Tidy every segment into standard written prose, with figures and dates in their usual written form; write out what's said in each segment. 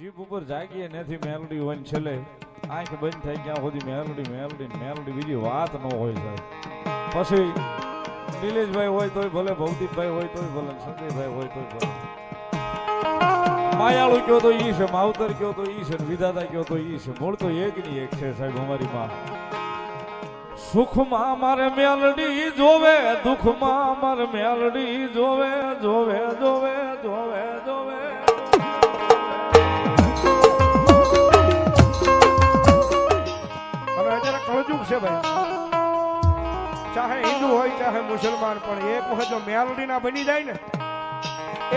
જીભ ઉપર જાગીએ નથી મેલોડી હોય ને છેલ્લે આંખ બંધ થાય ત્યાં સુધી મેલોડી મેલોડી મેલોડી બીજી વાત ન હોય સાહેબ. પછી નિલેશભાઈ હોય તોય ભલે, ભવદીપભાઈ હોય તોય ભલે, સંજયભાઈ હોય તોય ભલે, માયાળુ કયો તો ઈ છે, માવતર કયો તો ઈ છે, વિધાતા કયો તો ઈ છે, મૂળ તો એક ની એક છે સાહેબ અમારી માં. સુખમાં મારે મેલડી જોવે, દુઃખમાં મારે મેલડી જોવે, જોવે જોવે જોવે જોવે. કળજુગ છે ભાઈ, ચાહે હિન્દુ હોય ચાહે મુસલમાન, પણ એક વખત જો મેલડી ના બની જાય ને,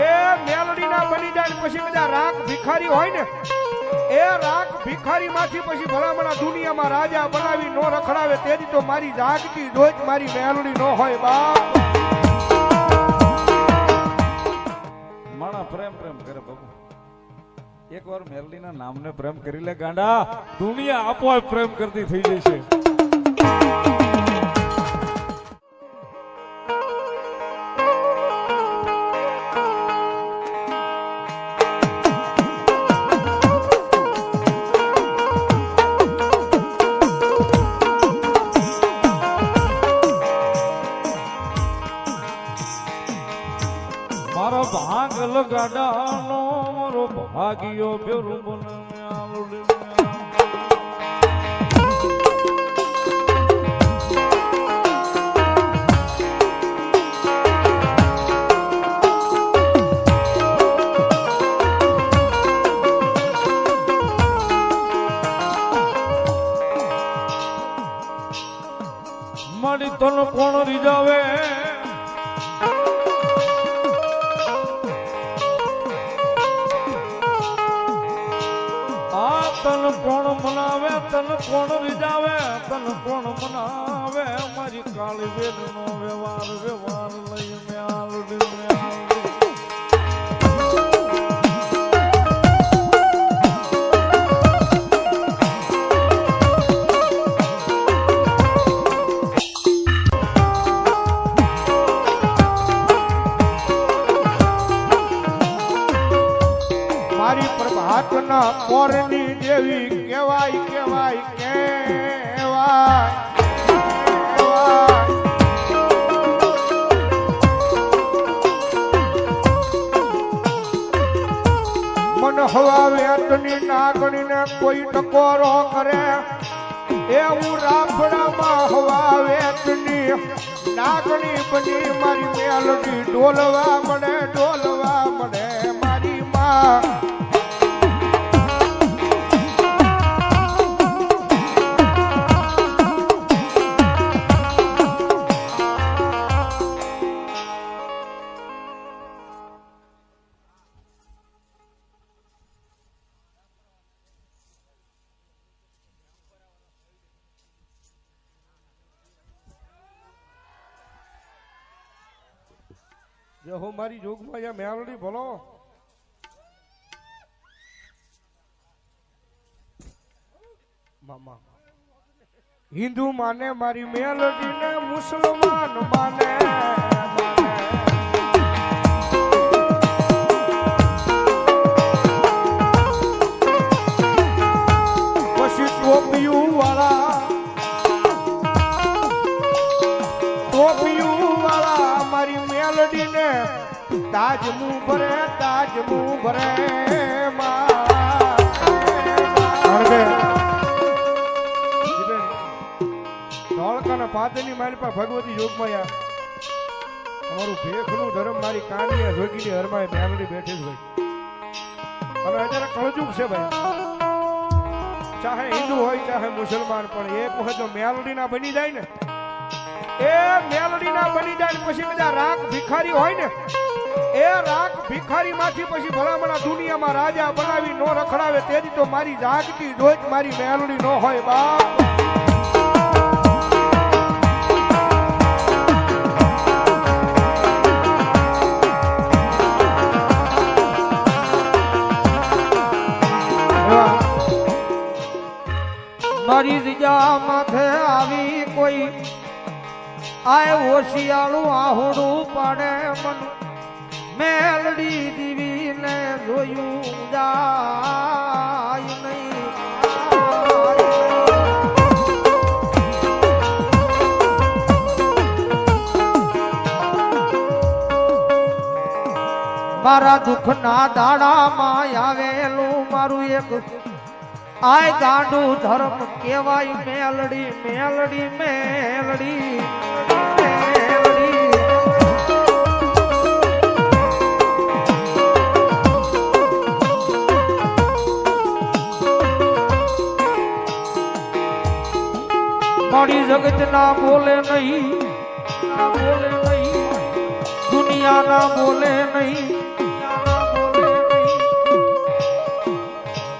એ મેલડી ના બની જાય ને પછી બધા રાગ ભિખારી હોય ને, એ રાગ ભિખારી માંથી પછી ભલામણા દુનિયામાં રાજા બનાવી નો રખડાવે. તેથી તો મારી જાગતી જોઈ મારી મેલડી નો હોય બાપ. માણા પ્રેમ પ્રેમ કરે બાબુ, એક વાર મેલડી ના નામને પ્રેમ કરી લે ગાંડા, દુનિયા આપોઆપ પ્રેમ કરતી થઈ જશે. મારો ભાગ લગાડાનો મારો ભાગ્યો બેરું બને મારી તન કોણ રીજાવે, તન કોણ મનાવે, તન કોણ રીજાવે, તન કોણ મનાવે. મારી કાળી બેન નો વ્યવહાર વ્યવહાર લઈ મેલડી મેલડી. મારી પ્રભાતના પોરની દેવી કેવાય કેવાય કેવાય કેવાય. મન હવા વેતની નાગણીને કોઈ ટકોરો કરે, એવું રાફડામાં હવા વેતની નાગણી બની મારી મેલડી ડોલવા મળે, ડોલવા મળે મારી માં. જો હું મારી જોગમાં યા મેલડી બોલો. મામા હિન્દુ માને મારી મેલડી ને, મુસલમાન માને પછી ટોપિયું વાળા, ટોપિયું વાળા મારી મેલડી ને તાજ મું ભરે, તાજ મું ભરે ધોળકાના પાદરની મારી પાસે ભગવતી યોગમાયા અમારું ભેખનું ધર્મ મારી કાંડિયા જોગીની હરમાએ મેલડી બેઠી જ હોય. અને અત્યારે કળજુગ છે ભાઈ, ચાહે હિન્દુ હોય ચાહે મુસલમાન, પણ એક વખત જો મેલડી ના બની જાય ને, એ મેલડી ના બની જાય પછી બધા રાગ ભિખારી હોય ને, એ રાગ ભિખારી માંથી પછી ભલામણા દુનિયામાં રાજા બનાવી નો રખડાવે. તેથી તો મારી જાગતી જોઈ મારી મેલડી નો હોય બાપ. મારી રીજા માથે આવી કોઈ આય હોશિયાળું આહોડું પાડે મન મેલડી દીવીને જોયું જા મારા દુઃખના દાડામાં આવેલું મારું એક આય ગાંડું ધર્મ કેવાય મેલડી મેલડી મેલડી મેલડી મારી જગત ના બોલે નહીં ના બોલે નહીં દુનિયા ના બોલે નહીં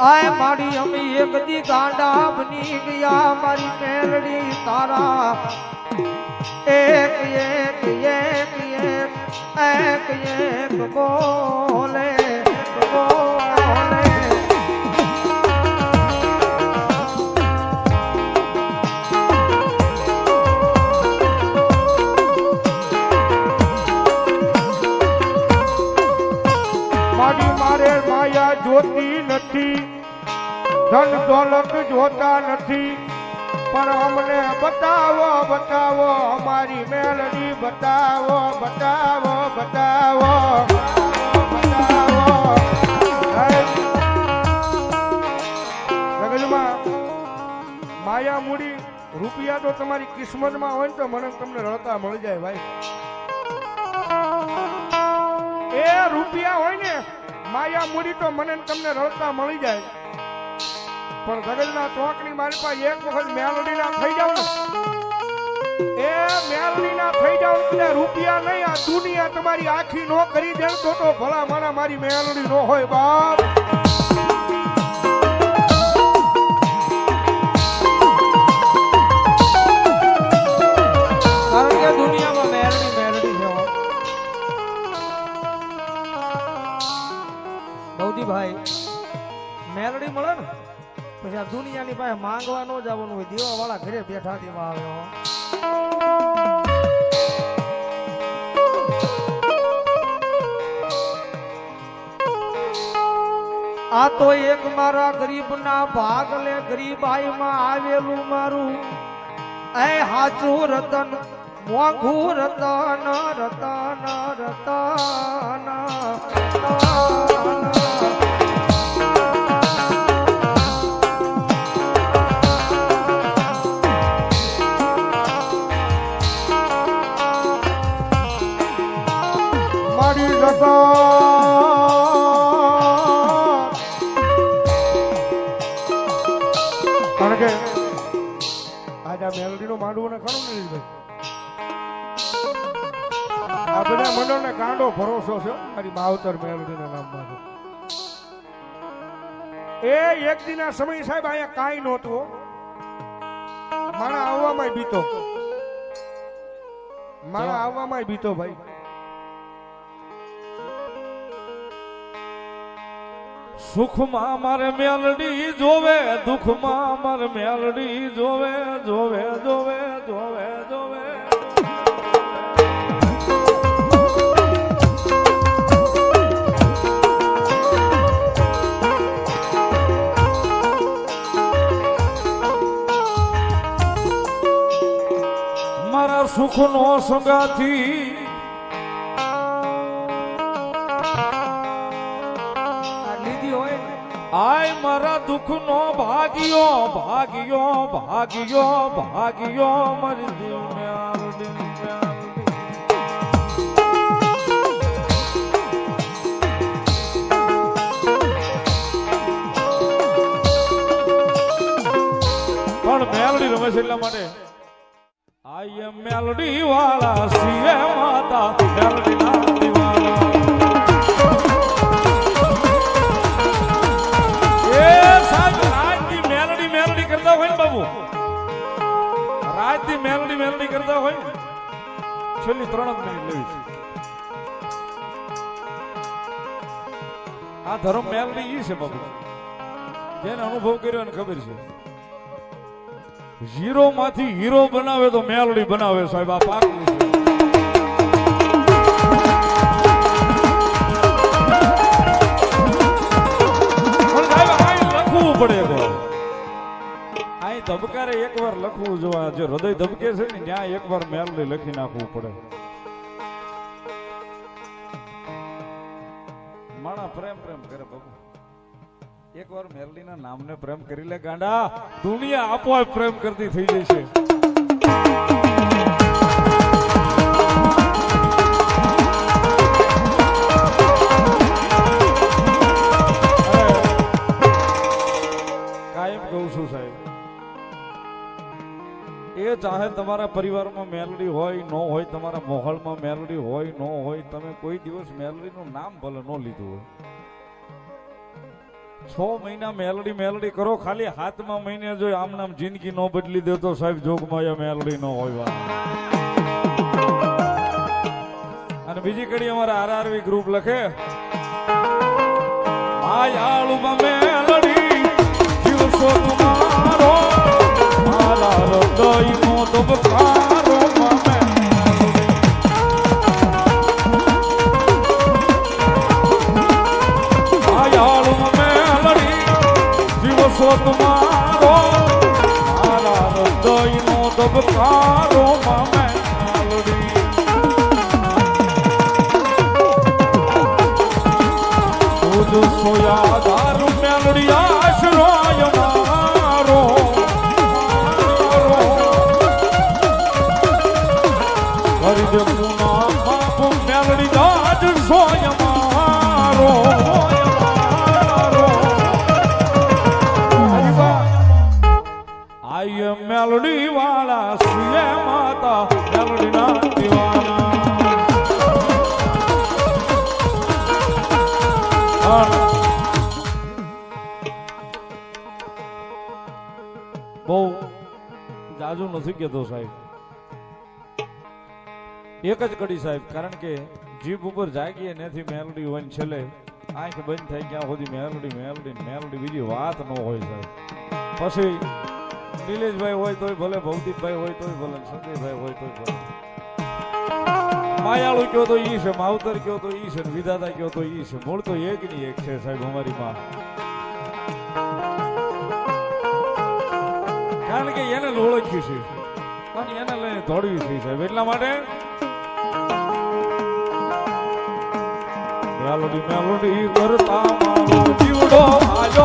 આય મારી અમે એક દી ગાંડા બની ગયા મારી મેલડી તારા એક એક એક એક એક એક બોલે બોલે મારી મારે માયા જોતી નથી ધન દોલત જોતા નથી પણ અમને બતાવો બતાવો અમારી મેલડી બતાવો બતાવો બતાવો બતાવો જગતમાં માયા મૂડી રૂપિયા તો તમારી કિસ્મતમાં હોય ને તો મને તમને રળતા મળી જાય ભાઈ એ રૂપિયા હોય ને માયા મૂડી તો મને તમને રળતા મળી જાય પણ ગગલના ચોકની મારી પાસે એક વખત મેલડીના થઈ જાવ ને એ મેલડીના થઈ જાવ ને રૂપિયા નહીં આ દુનિયા તમારી આખી નો કરી દે તો ભલા મારા મારી મેલડી નો હોય બાપ કારણ કે દુનિયામાં મેલડી મેલડી છે બૌદ્ધિભાઈ મેલડી મળે ને પછી આ દુનિયાની પાસે માંગવા ન જવાનું હોય દેવા વાળા ઘરે બેઠા દેવા આવે આ તો એક મારા ગરીબના ભાગલે ગરીબાઈમાં આવેલું મારું એ હાચું રતન મોઘું રતન રતન રતન મારી જગત કારણ કે આજે આ મેલડીનું માંડવું ને ખરું ને ભાઈ આ બધા મનોને કાંડો ભરોસો છે મારી માવતર મેલડીના નામમાં છે એ એક દિના સમય સાહેબ અહીંયા કાંઈ નહોતું મારા આવવામાં બીતો મારા આવવામાં બીતો ભાઈ સુખમાં મારે મેલડી જોવે દુઃખમાં મારે મેલડી જોવે જોવે જોવે જોવે જોવે મારા સુખનો સંગાથી આય મારા દુઃખનો ભાગ્યો ભાગ્યો ભાગ્યો ભાગ્યો મારી જીવ મેલડી પણ મેલડી રમે છે એટલા માટે આય મેલડી વાળા શિવે માતા મેલડી ના દીવાના રાજની મેલડી મેલડી કરતા હોય ને છેલ્લી 3 મિનિટ લેવી છે આ ધર્મ મેલડી ઈ છે બાબુ જેને અનુભવ કર્યો એને ખબર છે હીરો માંથી હીરો બનાવે તો મેલડી બનાવે સાહેબ આ પાકું છે પણ સાહેબ આ લખવું પડે ધબકારે એકવાર લખવું જોવા જે હૃદય ધબકે છે ને ત્યાં એકવાર મેલડી લખી નાખવું પડે હા પ્રેમ પ્રેમ કરે બાબુ. એકવાર મેલડીના નામને પ્રેમ કરી લે ગાંડા, દુનિયા આપોઆપ પ્રેમ કરતી થઈ જશે. કાયમ કહું છું સાહેબ, એ ચાહે તમારા પરિવારમાં મેલડી હોય ન હોય, તમારા મોહલમાં મેલડી હોય ન હોય, તમે કોઈ દિવસ મેલડીનું નામ ભલે ન લીધું હોય, 6 મહિના મેલડી મેલડી કરો, ખાલી 7મા મહિને જો આમ નામ જિંદગી ન બદલી દે તો સાહેબ જોગમાં મેલડી ન હોય. અને બીજી કડી અમારા આરઆરવી ગ્રુપ લખે, આયાળુમાં મેલડી જીવસો તમારો, મારા હૃદયનો ધબકારો મામે. સો તમારો મારા હૃદયનો ધબકારો મામે મેલડી. તું સોયા દારૂ મેલડી આશરોય મારો, કરી દે પુના બાપ મેલડી દાજ સોય મારો. મેલડી વાળા સુએ માતા મેલડી ના દીવાના. બહુ જાજુ નથી કેતો સાહેબ, એક જ કડી સાહેબ, કારણ કે જીભ ઉપર જાગીએ નથી મેલડી હોય, છેલ્લે આંખ બંધ થાય ત્યાં સુધી મેલડી મેલડી મેલડી, બીજી વાત ન હોય સાહેબ. પછી નિલેશભાઈ હોય તોય ભલે, ભવદીપભાઈ હોય તોય ભલે, સંજયભાઈ હોય તોય ભલે, માયાળુ કયો તો ઈ છે, માવતર કયો તો ઈ છે, વિધાતા કયો તો ઈ છે, મૂળ તો એક ની એક છે સાહેબ અમારી માં. કારણ કે એને ઓળખ્યું છે અને એને લઈને દોડવી છે સાહેબ. એટલા માટે મેલોડી મેલોડી કરતા મારો જીવડો આજો